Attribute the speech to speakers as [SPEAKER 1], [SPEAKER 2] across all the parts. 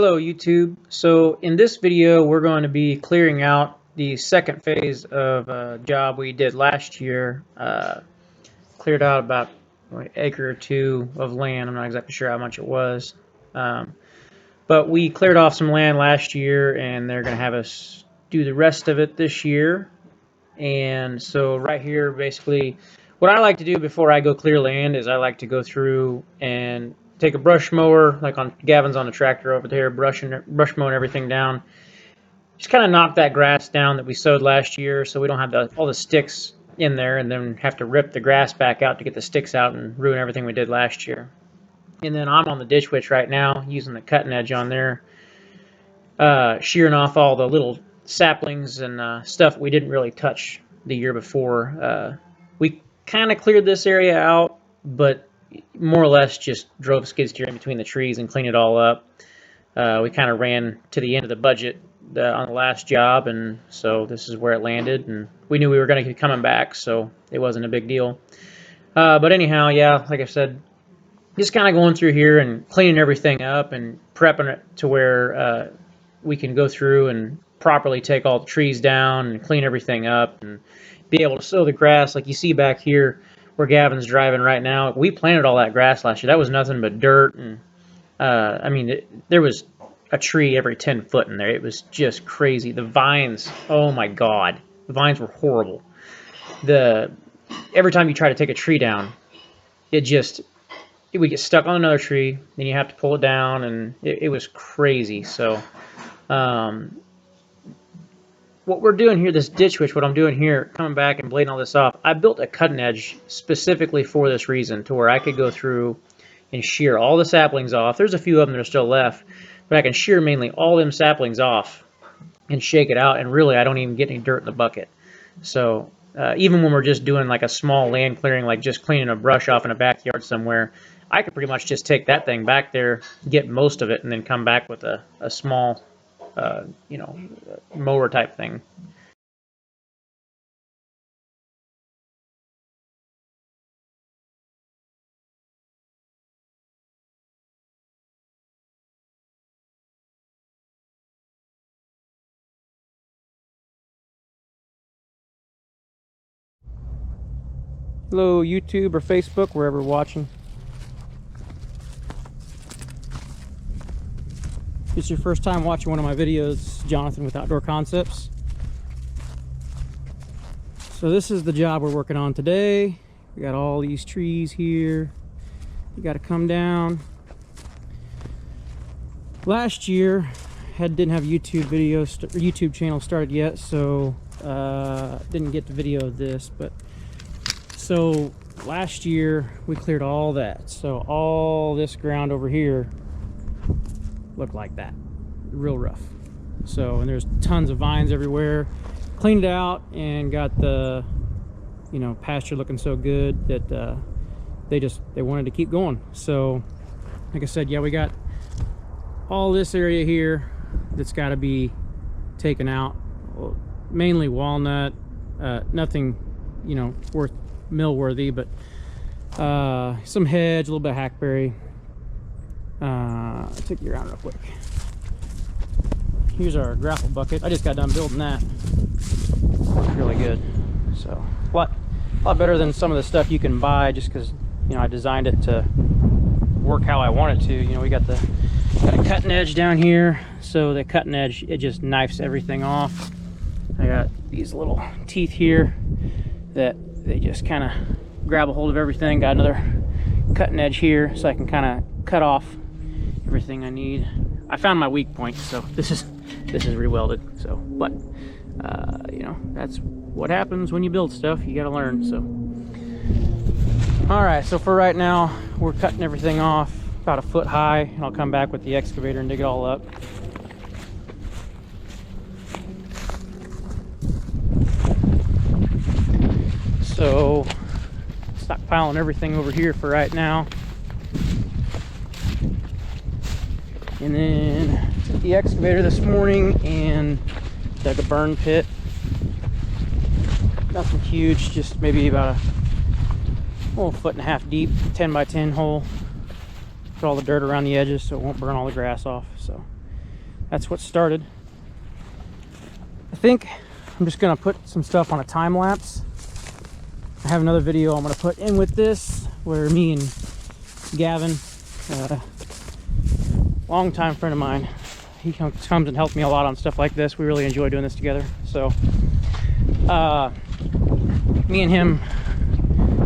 [SPEAKER 1] Hello YouTube. So in this video we're going to be clearing out the second phase of a job we did last year. Cleared out about an acre or two of land. I'm not exactly sure how much it was. But we cleared off some land last year and they're going to have us do the rest of it this year. And so right here, basically, what I like to do before I go clear land is I like to go through and take a brush mower, like on Gavin's on the tractor over there, brush mowing everything down. Just kind of knock that grass down that we sowed last year, so we don't have all the sticks in there, and then have to rip the grass back out to get the sticks out and ruin everything we did last year. And then I'm on the ditch witch right now, using the cutting edge on there, shearing off all the little saplings and stuff we didn't really touch the year before. We kind of cleared this area out, but more or less just drove a skid steer in between the trees and cleaned it all up. We kind of ran to the end of the budget on the last job, and so this is where it landed, and we knew we were going to keep coming back, so it wasn't a big deal. But anyhow, yeah, like I said, just kind of going through here and cleaning everything up and prepping it to where we can go through and properly take all the trees down and clean everything up and be able to sow the grass. Like you see back here where Gavin's driving right now, we planted all that grass last year. That was nothing but dirt, and I mean, there was a tree every 10 foot in there. It was just crazy. The vines, oh my God, the vines were horrible. Every time you try to take a tree down, it would get stuck on another tree, then you have to pull it down, and it was crazy. So what we're doing here, this ditch witch, what I'm doing here, coming back and blading all this off, I built a cutting edge specifically for this reason, to where I could go through and shear all the saplings off. There's a few of them that are still left, but I can shear mainly all them saplings off and shake it out, and really I don't even get any dirt in the bucket. So even when we're just doing like a small land clearing, like just cleaning a brush off in a backyard somewhere, I could pretty much just take that thing back there, get most of it, and then come back with a small mower type thing. Hello YouTube or Facebook, wherever watching. If it's your first time watching one of my videos, Jonathan with Outdoor Concepts. So this is the job we're working on today. We got all these trees here. You got to come down. Last year, didn't have YouTube channel started yet, so didn't get to video this. But so last year we cleared all that. So all this ground over here looked like that, real rough. So, and there's tons of vines everywhere. Cleaned it out and got the pasture looking so good that they wanted to keep going. So like I said, yeah, we got all this area here that's got to be taken out, mainly walnut, nothing worth mill worthy, but some hedge, a little bit of hackberry. I'll take you around real quick. Here's our grapple bucket. I just got done building that. Works really good. So a lot better than some of the stuff you can buy, just because I designed it to work how I want it to. We got a cutting edge down here, so the cutting edge, it just knifes everything off. I got these little teeth here that they just kind of grab a hold of everything. Got another cutting edge here, so I can kind of cut off everything I need. I found my weak point, so this is rewelded. So, but that's what happens when you build stuff. You got to learn. So, all right. So for right now, we're cutting everything off about a foot high, and I'll come back with the excavator and dig it all up. So, stockpiling everything over here for right now. And then took the excavator this morning and dug a burn pit. Nothing huge, just maybe about a 1.5 deep, 10 by 10 hole. Put all the dirt around the edges so it won't burn all the grass off. So that's what started. I think I'm just gonna put some stuff on a time lapse. I have another video I'm gonna put in with this where me and Gavin, longtime friend of mine, he comes and helps me a lot on stuff like this. We really enjoy doing this together. So me and him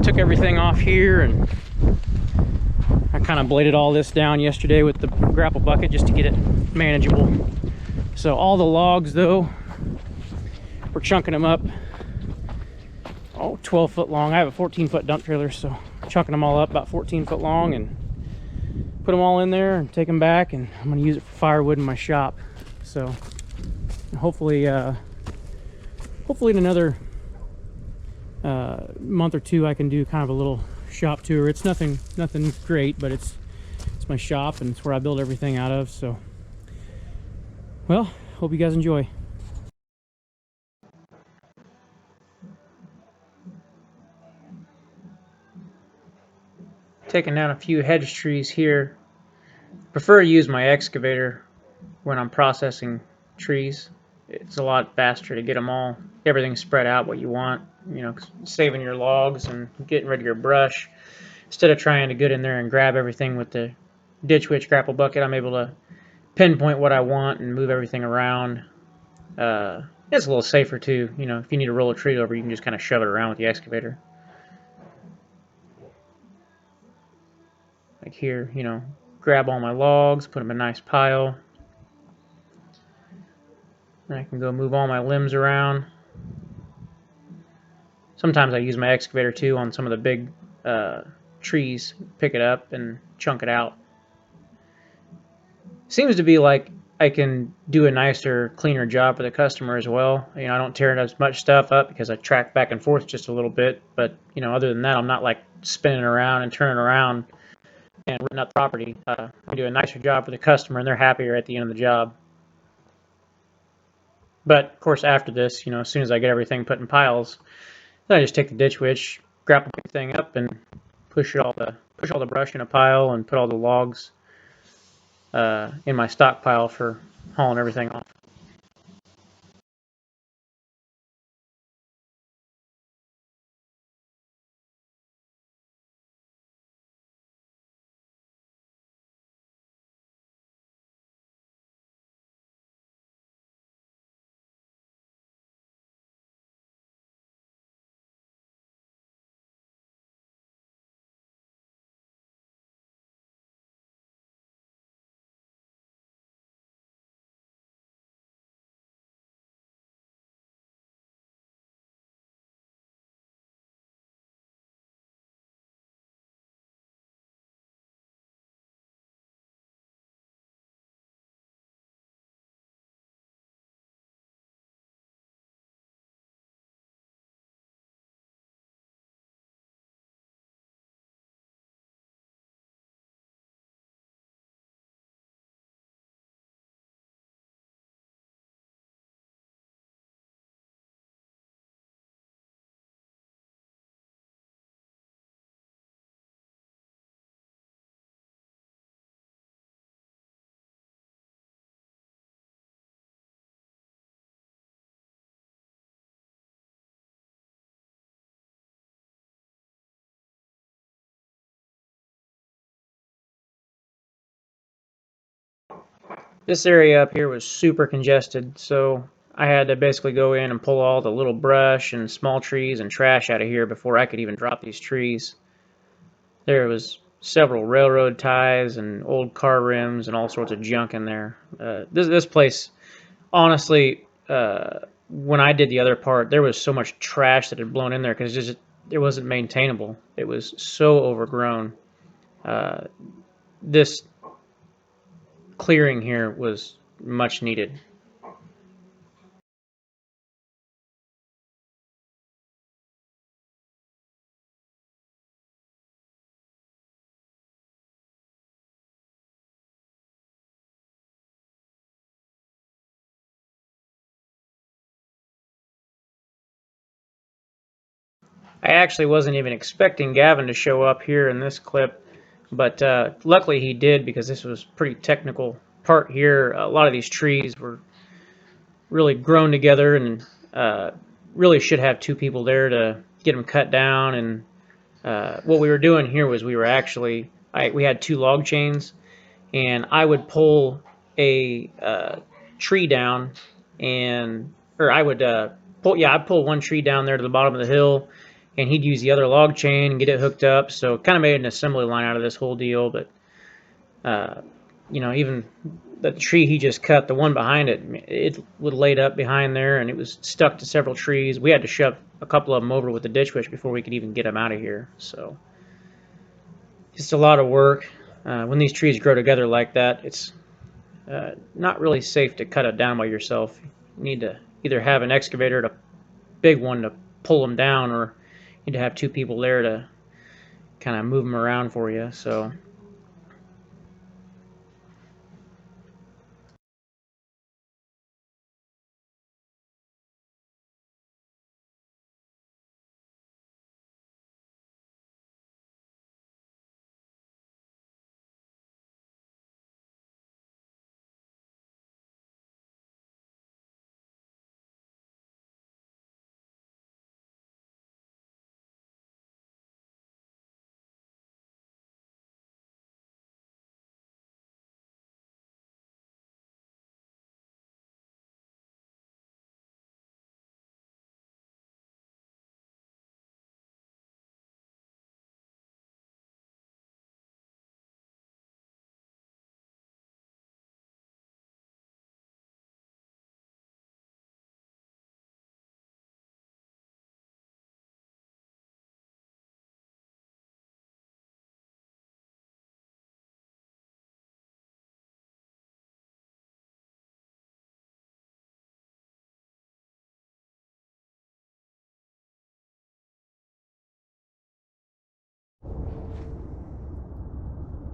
[SPEAKER 1] took everything off here, and I kind of bladed all this down yesterday with the grapple bucket just to get it manageable. So all the logs though, we're chunking them up, 12 foot long. I have a 14-foot dump trailer, so chunking them all up about 14 foot long and put them all in there and take them back, and I'm going to use it for firewood in my shop. So hopefully in another month or two I can do kind of a little shop tour. It's nothing great, but it's my shop and it's where I build everything out of. So well, hope you guys enjoy. Taking down a few hedge trees here. Prefer to use my excavator when I'm processing trees. It's a lot faster to get them all, everything spread out what you want, you know, saving your logs and getting rid of your brush. Instead of trying to get in there and grab everything with the ditch witch grapple bucket, I'm able to pinpoint what I want and move everything around. It's a little safer too. You know, if you need to roll a tree over, you can just kind of shove it around with the excavator. Like here, you know, grab all my logs, put them in a nice pile. And I can go move all my limbs around. Sometimes I use my excavator too on some of the big trees, pick it up and chunk it out. Seems to be like I can do a nicer, cleaner job for the customer as well. You know, I don't tear as much stuff up because I track back and forth just a little bit. But, you know, other than that, I'm not like spinning around and turning around and ripping up property. I do a nicer job for the customer, and they're happier at the end of the job. But of course, after this, you know, as soon as I get everything put in piles, then I just take the ditch witch, grapple everything up, and push all the brush in a pile, and put all the logs in my stockpile for hauling everything off. This area up here was super congested, so I had to basically go in and pull all the little brush and small trees and trash out of here before I could even drop these trees. There was several railroad ties and old car rims and all sorts of junk in there. This place, honestly, when I did the other part, there was so much trash that had blown in there because it wasn't maintainable. It was so overgrown. This clearing here was much needed. I actually wasn't even expecting Gavin to show up here in this clip, but luckily he did because this was pretty technical part here, a lot of these trees were really grown together, and really should have two people there to get them cut down. And what we were doing here was we had two log chains, and I would pull a tree down, I'd pull one tree down there to the bottom of the hill, and he'd use the other log chain and get it hooked up. So kind of made an assembly line out of this whole deal. But even the tree he just cut, the one behind it, it would laid up behind there, and it was stuck to several trees. We had to shove a couple of them over with the ditch witch before we could even get them out of here. So just a lot of work. When these trees grow together like that, it's not really safe to cut it down by yourself. You need to either have an excavator, a big one, to pull them down, or you need to have two people there to kind of move them around for you. So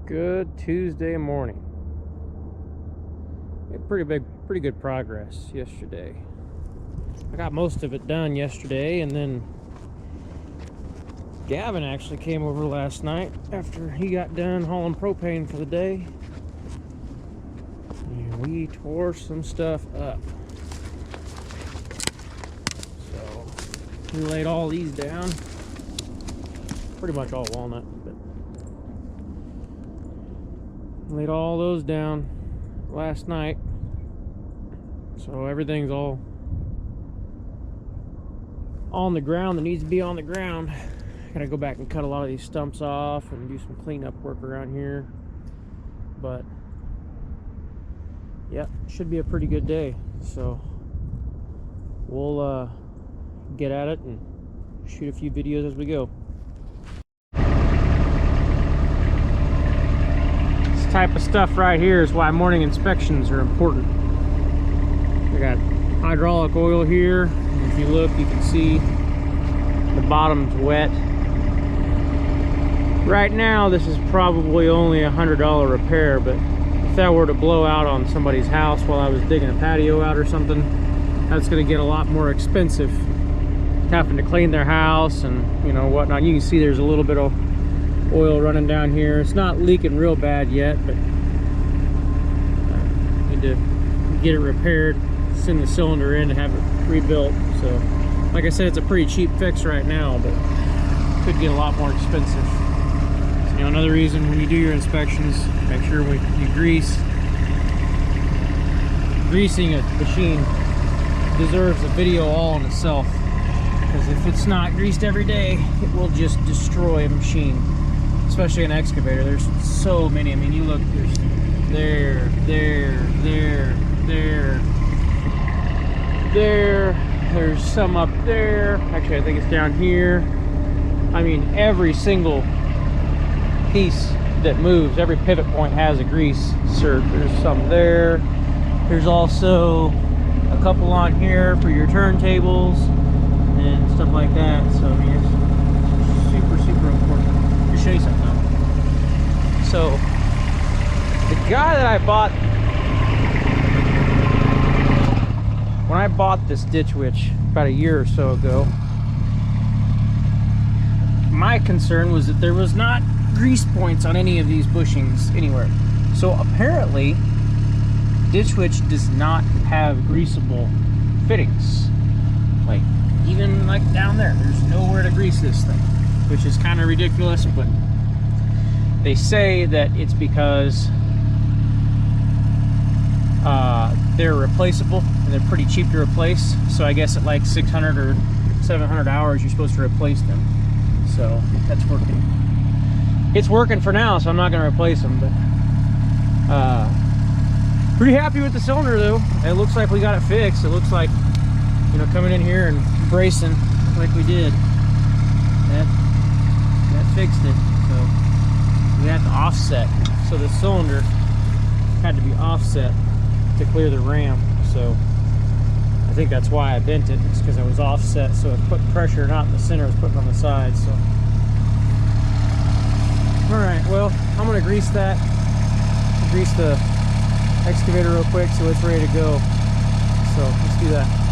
[SPEAKER 1] good Tuesday morning. Pretty good progress yesterday. I got most of it done yesterday, and then Gavin actually came over last night after he got done hauling propane for the day, and we tore some stuff up. So we laid all these down, pretty much all walnut, but laid all those down last night, so everything's all on the ground that needs to be on the ground. Gotta go back and cut a lot of these stumps off and do some cleanup work around here, but yeah, should be a pretty good day. So we'll get at it and shoot a few videos as we go. This type of stuff right here is why morning inspections are important. We got hydraulic oil here, and if you look, you can see the bottom's wet. Right now this is probably only a $100 repair, but if that were to blow out on somebody's house while I was digging a patio out or something, that's going to get a lot more expensive, having to clean their house and whatnot. You can see there's a little bit of oil running down here. It's not leaking real bad yet, but need to get it repaired, send the cylinder in, and have it rebuilt. So like I said, it's a pretty cheap fix right now, but could get a lot more expensive. So, another reason when you do your inspections, make sure you grease. Greasing a machine deserves a video all in itself, because if it's not greased every day, it will just destroy a machine, especially an excavator. There's so many. I mean, you look, there's there's some up there. Actually, I think it's down here. I mean, every single piece that moves, every pivot point has a grease insert. There's some there. There's also a couple on here for your turntables and stuff like that. So I mean, it's super important. Let me show you something though. So the guy that I bought, when I bought this ditch witch about a year or so ago, my concern was that there was not grease points on any of these bushings anywhere. So apparently ditch witch does not have greasable fittings. Like, even like down there's nowhere to grease this thing, which is kind of ridiculous, but they say that it's because they're replaceable and they're pretty cheap to replace. So I guess at like 600 or 700 hours you're supposed to replace them. So that's working. It's working for now, so I'm not going to replace them. But pretty happy with the cylinder though. It looks like we got it fixed. It looks like, you know, coming in here and bracing like we did, that fixed it. So we had to offset. So the cylinder had to be offset to clear the ram. So I think that's why I bent it. It's because I was offset, so it put pressure not in the center, it was putting on the side. So all right, well, I'm gonna grease that. Grease the excavator real quick so it's ready to go. So let's do that.